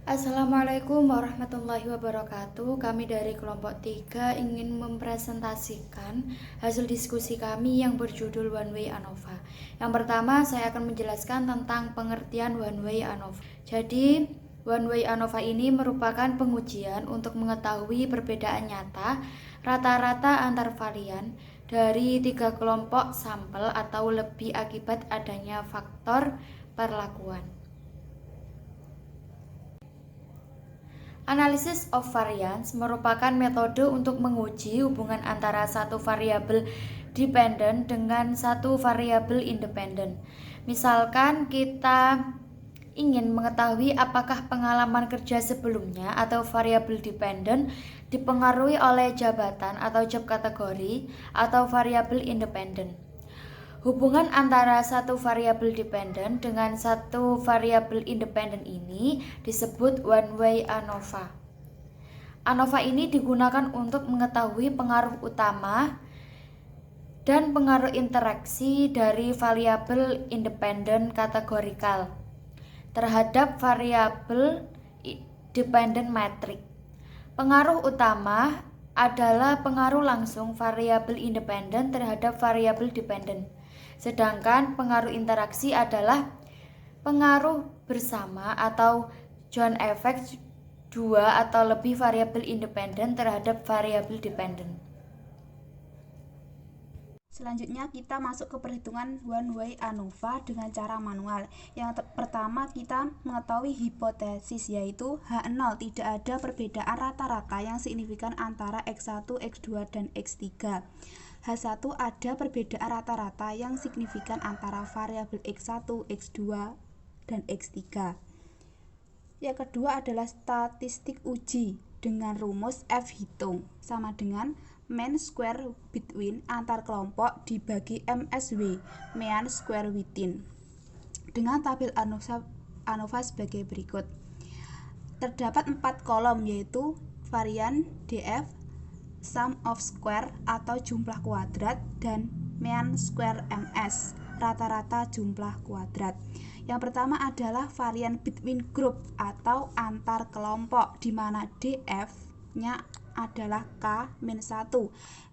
Assalamualaikum warahmatullahi wabarakatuh. Kami dari kelompok 3 ingin mempresentasikan hasil diskusi kami yang berjudul One Way ANOVA. Yang pertama, saya akan menjelaskan tentang pengertian One Way ANOVA. Jadi, One Way ANOVA ini merupakan pengujian untuk mengetahui perbedaan nyata rata-rata antar varian dari 3 kelompok sampel atau lebih akibat adanya faktor perlakuan. Analysis of variance merupakan metode untuk menguji hubungan antara satu variabel dependent dengan satu variabel independent. Misalkan kita ingin mengetahui apakah pengalaman kerja sebelumnya atau variabel dependent dipengaruhi oleh jabatan atau job kategori atau variabel independent. Hubungan antara satu variabel dependent dengan satu variabel independent ini disebut one-way ANOVA. ANOVA ini digunakan untuk mengetahui pengaruh utama dan pengaruh interaksi dari variabel independent kategorikal terhadap variabel dependent matrix. Pengaruh utama adalah pengaruh langsung variabel independent terhadap variabel dependent. Sedangkan pengaruh interaksi adalah pengaruh bersama atau joint effect dua atau lebih variabel independen terhadap variabel dependent. Selanjutnya kita masuk ke perhitungan one way ANOVA dengan cara manual. Yang pertama kita mengetahui hipotesis, yaitu H0 tidak ada perbedaan rata-rata yang signifikan antara X1, X2, dan X3. H1 ada perbedaan rata-rata yang signifikan antara variabel X1, X2, dan X3. Yang kedua adalah statistik uji dengan rumus F hitung sama dengan mean square between antar kelompok dibagi MSW, mean square within, dengan tabel ANOVA sebagai berikut. Terdapat 4 kolom, yaitu varian DF, sum of square atau jumlah kuadrat, dan mean square MS, rata-rata jumlah kuadrat. Yang pertama adalah varian between group atau antar kelompok, di mana DF-nya adalah K-1.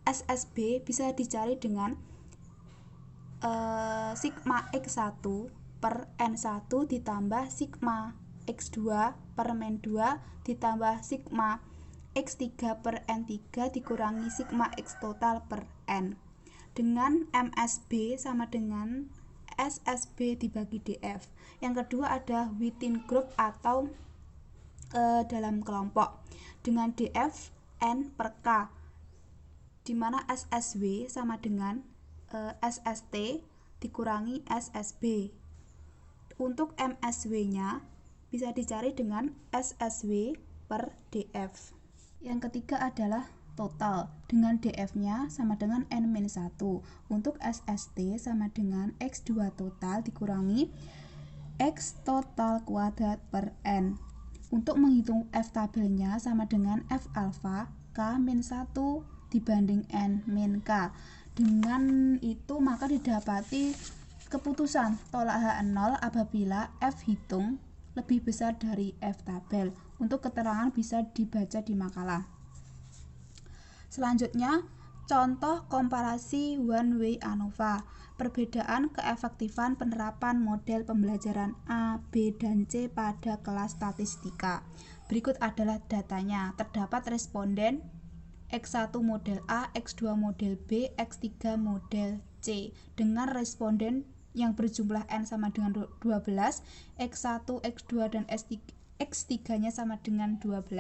SSB bisa dicari dengan sigma X1 per N1 ditambah sigma X2 per N2 ditambah sigma X3 per N3 dikurangi sigma X total per N, dengan MSB sama dengan SSB dibagi DF. Yang kedua ada within group atau dalam kelompok, dengan DF N per K, dimana SSW sama dengan SST dikurangi SSB. Untuk MSW-nya bisa dicari dengan SSW per DF. Yang ketiga adalah total, dengan DF-nya sama dengan N-1. Untuk SST sama dengan X2 total dikurangi X total kuadrat per N. Untuk menghitung F tabelnya sama dengan F alpha K-1 dibanding N-K. Dengan itu maka didapati keputusan tolak H0 apabila F hitung lebih besar dari F tabel. Untuk keterangan bisa dibaca di makalah. Selanjutnya, contoh komparasi one way ANOVA. Perbedaan keefektifan penerapan model pembelajaran A, B, dan C pada kelas statistika. Berikut adalah datanya. Terdapat responden X1 model A, X2 model B, X3 model C dengan responden yang berjumlah N sama dengan 12, X1, X2, dan X3-nya sama dengan 12.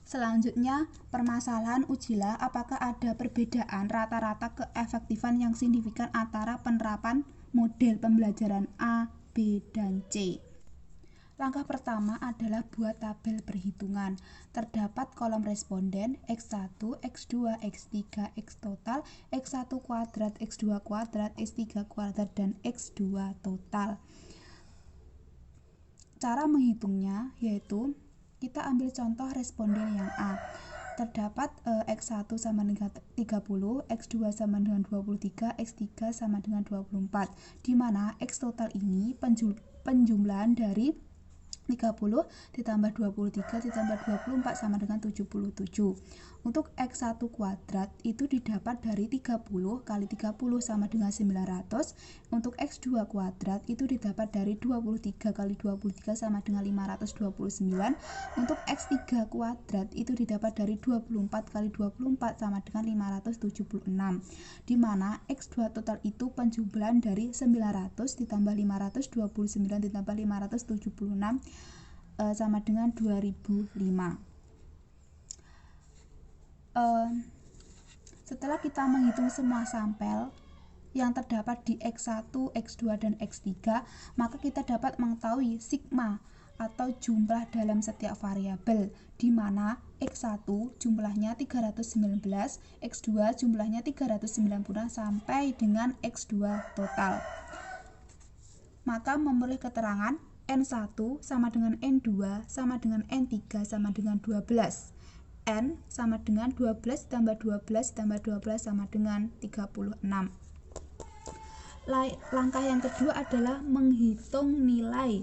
Selanjutnya, permasalahan ujilah apakah ada perbedaan rata-rata keefektifan yang signifikan antara penerapan model pembelajaran A, B, dan C. Langkah pertama adalah buat tabel perhitungan. Terdapat kolom responden X1, X2, X3, X total, X1 kuadrat, X2 kuadrat, X3 kuadrat, dan X2 total. Cara menghitungnya yaitu kita ambil contoh responden yang A. Terdapat X1 sama dengan 30, X2 sama dengan 23, X3 sama dengan 24, di mana X total ini penjumlahan dari 30 ditambah 23 ditambah 24 sama dengan 77. Untuk X1 kuadrat itu didapat dari 30 kali 30 sama dengan 900. Untuk X2 kuadrat itu didapat dari 23 kali 23 sama dengan 529. Untuk X3 kuadrat itu didapat dari 24 kali 24 sama dengan 576. Di mana X2 total itu penjumlahan dari 900 ditambah 529 ditambah 576 sama dengan 2005. Setelah kita menghitung semua sampel yang terdapat di X1, X2, dan X3, maka kita dapat mengetahui sigma atau jumlah dalam setiap variabel, di mana X1 jumlahnya 319, X2 jumlahnya 390 sampai dengan X2 total. Maka memperoleh keterangan N1 sama dengan N2 sama dengan N3 sama dengan 12. N sama dengan 12 tambah 12 tambah 12 sama dengan 36. Langkah yang kedua adalah menghitung nilai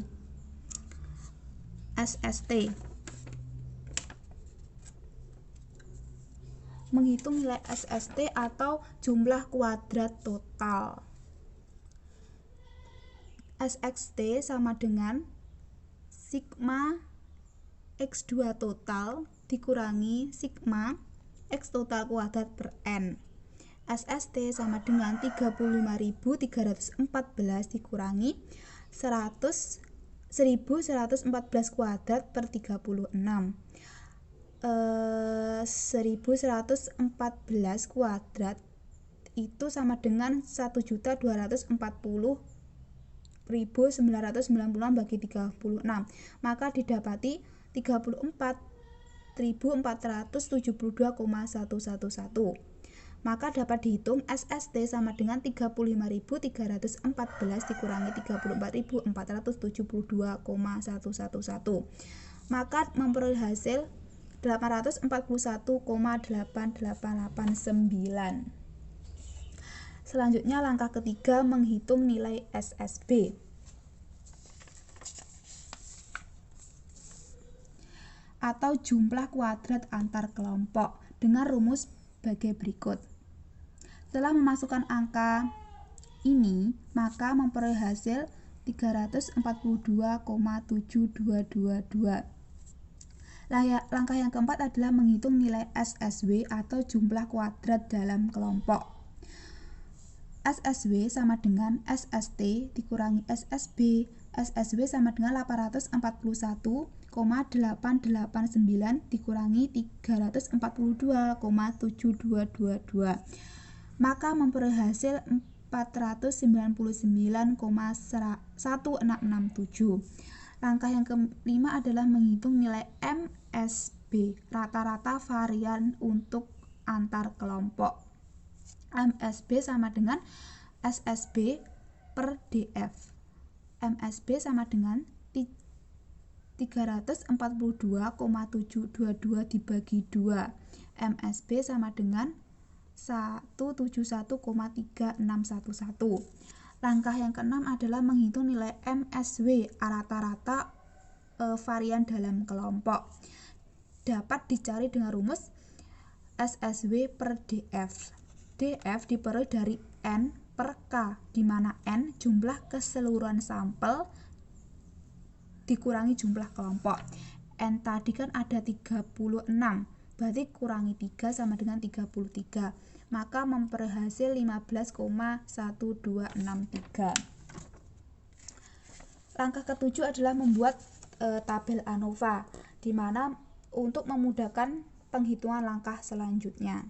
SST. Menghitung nilai SST atau jumlah kuadrat total. SXT sama dengan sigma X2 total dikurangi sigma X total kuadrat per N. SST sama dengan 35.314 dikurangi 1114 kuadrat per 36. 1114 kuadrat itu sama dengan 1.240.990 bagi 36. Maka didapati 34.472,111. Maka dapat dihitung SST sama dengan 35.314 dikurangi 34.472,111. Maka memperoleh hasil 841,8889. Selanjutnya langkah ketiga menghitung nilai SSB. Atau jumlah kuadrat antar kelompok dengan rumus sebagai berikut. Setelah memasukkan angka ini, maka memperoleh hasil 342,7222. Langkah yang keempat adalah menghitung nilai SSW atau jumlah kuadrat dalam kelompok. SSW sama dengan SST dikurangi SSB. SSW sama dengan 841,8889 dikurangi 342,7222. Maka memperoleh hasil 499,1667. Langkah yang kelima adalah menghitung nilai MSB, rata-rata varian untuk antar kelompok. MSB sama dengan SSB per DF. MSB sama dengan 342,722 dibagi 2. MSB sama dengan 171,3611. Langkah yang keenam adalah menghitung nilai MSW, rata-rata varian dalam kelompok. Dapat dicari dengan rumus SSW per DF. DF diperoleh dari N per K, di mana N jumlah keseluruhan sampel dikurangi jumlah kelompok. N tadi kan ada 36, berarti kurangi 3 sama dengan 33. Maka memperoleh hasil 15,1263. Langkah ketujuh adalah membuat tabel ANOVA, di mana untuk memudahkan penghitungan langkah selanjutnya.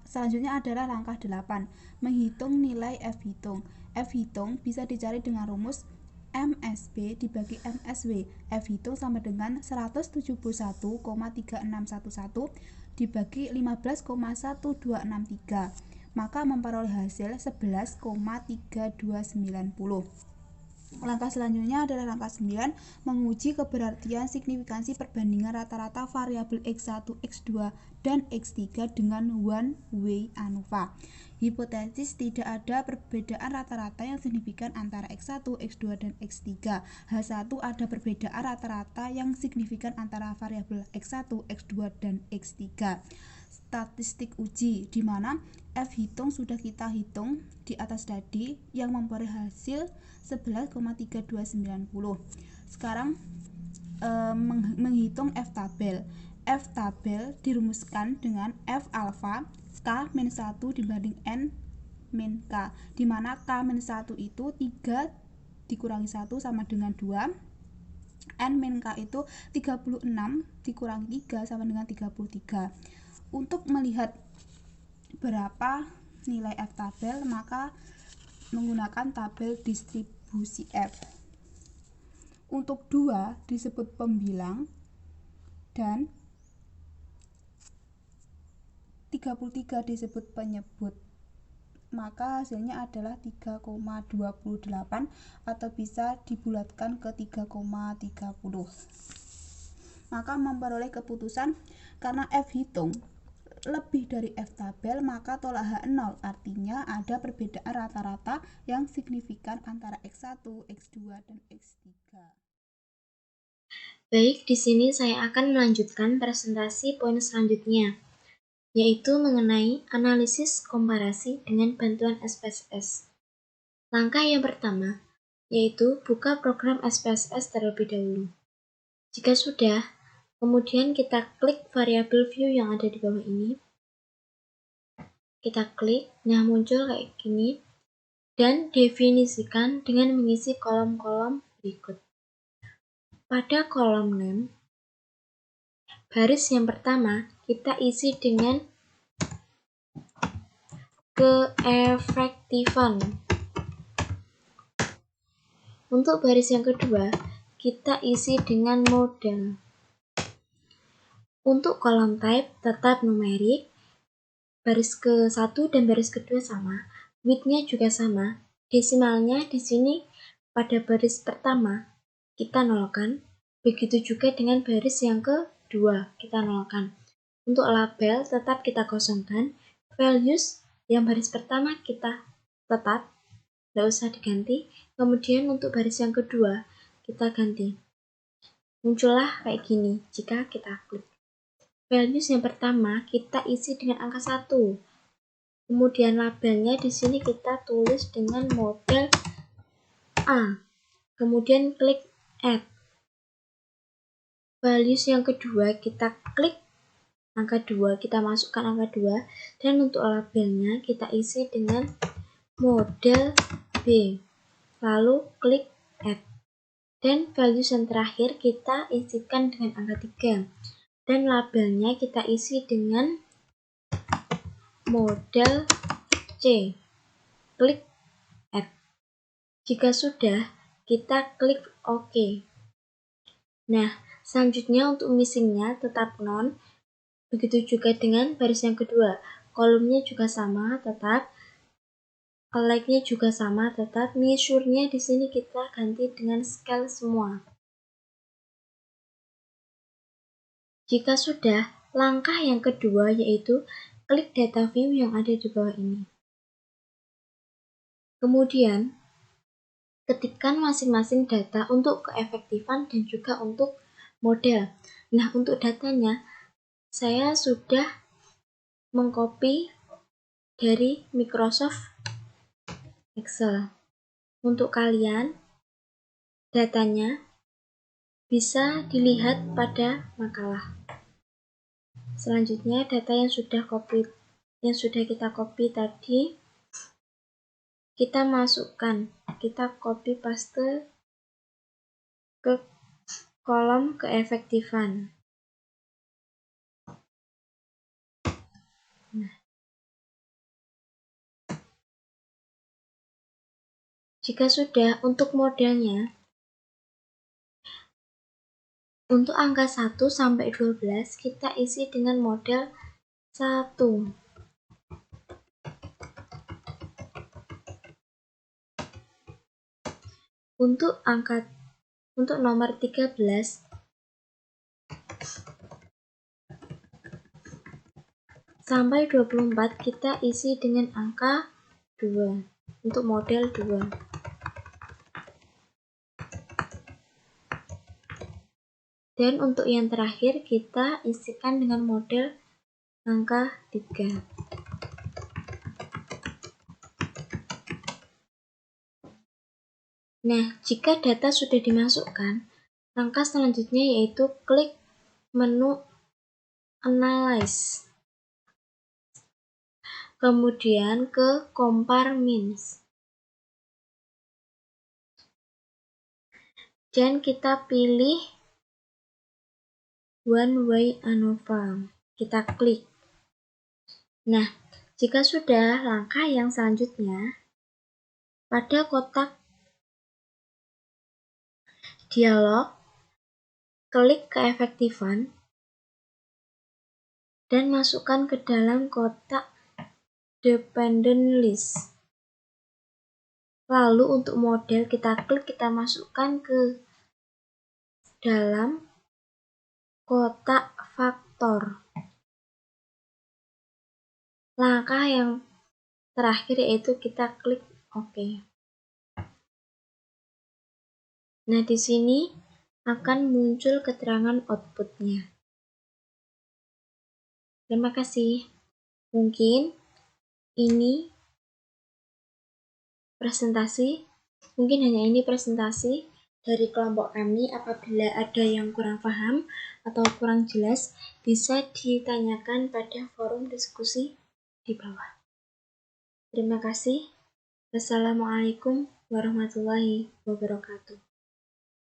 Selanjutnya adalah langkah 8, menghitung nilai F-hitung. F-hitung bisa dicari dengan rumus MSB dibagi MSW. F-hitung sama dengan 171,3611 dibagi 15,1263. Maka memperoleh hasil 11,3290. Langkah selanjutnya adalah langkah 9, menguji keberartian signifikansi perbandingan rata-rata variabel X1, X2, dan X3 dengan one-way ANOVA. Hipotesis tidak ada perbedaan rata-rata yang signifikan antara X1, X2, dan X3. H1 ada perbedaan rata-rata yang signifikan antara variabel X1, X2, dan X3. Statistik uji, di mana F hitung sudah kita hitung di atas tadi yang memperoleh hasil 11,3290. Sekarang menghitung F tabel. F tabel dirumuskan dengan F alfa K-1 dibanding N min K, di mana K-1 itu 3 dikurangi 1 sama dengan 2, N min K itu 36 dikurangi 3 sama dengan 33. Untuk melihat berapa nilai F tabel, maka menggunakan tabel distribusi F. Untuk 2 disebut pembilang dan 33 disebut penyebut. Maka hasilnya adalah 3,28 atau bisa dibulatkan ke 3,30. Maka memperoleh keputusan karena F hitung lebih dari F tabel, maka tolak H0, artinya ada perbedaan rata-rata yang signifikan antara X1, X2, dan X3. Baik, di sini saya akan melanjutkan presentasi poin selanjutnya, yaitu mengenai analisis komparasi dengan bantuan SPSS. Langkah yang pertama, yaitu buka program SPSS terlebih dahulu. Jika sudah, kemudian kita klik variabel view yang ada di bawah ini. Kita klik, nah muncul kayak gini, dan definisikan dengan mengisi kolom-kolom berikut. Pada kolom name, baris yang pertama kita isi dengan keefektifan. Untuk baris yang kedua, kita isi dengan model. Untuk kolom type tetap numerik, baris ke-1 dan baris kedua sama, width-nya juga sama. Desimalnya di sini pada baris pertama kita nolkan, begitu juga dengan baris yang kedua kita nolkan. Untuk label tetap kita kosongkan, values yang baris pertama kita tetap, tidak usah diganti. Kemudian untuk baris yang kedua kita ganti. Muncullah kayak gini jika kita klik. Values yang pertama kita isi dengan angka 1. Kemudian labelnya di sini kita tulis dengan model A. Kemudian klik add. Values yang kedua kita klik angka 2, kita masukkan angka 2, dan untuk labelnya kita isi dengan model B. Lalu klik add. Dan values yang terakhir kita isikan dengan angka 3. Dan labelnya kita isi dengan model C. Klik add. Jika sudah, kita klik OK. Nah, selanjutnya untuk missingnya tetap non. Begitu juga dengan baris yang kedua. Kolomnya juga sama, tetap. Like-nya juga sama, tetap. Measure-nya di sini kita ganti dengan scale semua. Jika sudah, langkah yang kedua yaitu klik data view yang ada di bawah ini. Kemudian, ketikkan masing-masing data untuk keefektifan dan juga untuk model. Nah, untuk datanya, saya sudah mengcopy dari Microsoft Excel. Untuk kalian, datanya bisa dilihat pada makalah. Selanjutnya, data yang sudah kita copy tadi, kita masukkan, kita copy paste ke kolom keefektifan. Nah, jika sudah, untuk modelnya, untuk angka 1 sampai 12 kita isi dengan model 1. Untuk nomor 13 sampai 24 kita isi dengan angka 2 untuk model 2. Dan untuk yang terakhir kita isikan dengan model angka 3. Nah, jika data sudah dimasukkan, langkah selanjutnya yaitu klik menu Analyze. Kemudian ke Compare Means. Dan kita pilih One Way ANOVA. Kita klik. Nah, jika sudah, langkah yang selanjutnya, pada kotak dialog, klik keefektifan dan masukkan ke dalam kotak Dependent List. Lalu untuk model kita klik, kita masukkan ke dalam kotak faktor. Langkah yang terakhir yaitu kita klik OK. Nah, di sini akan muncul keterangan outputnya. Terima kasih. Mungkin hanya ini presentasi dari kelompok kami. Apabila ada yang kurang paham atau kurang jelas, bisa ditanyakan pada forum diskusi di bawah. Terima kasih. Wassalamualaikum warahmatullahi wabarakatuh.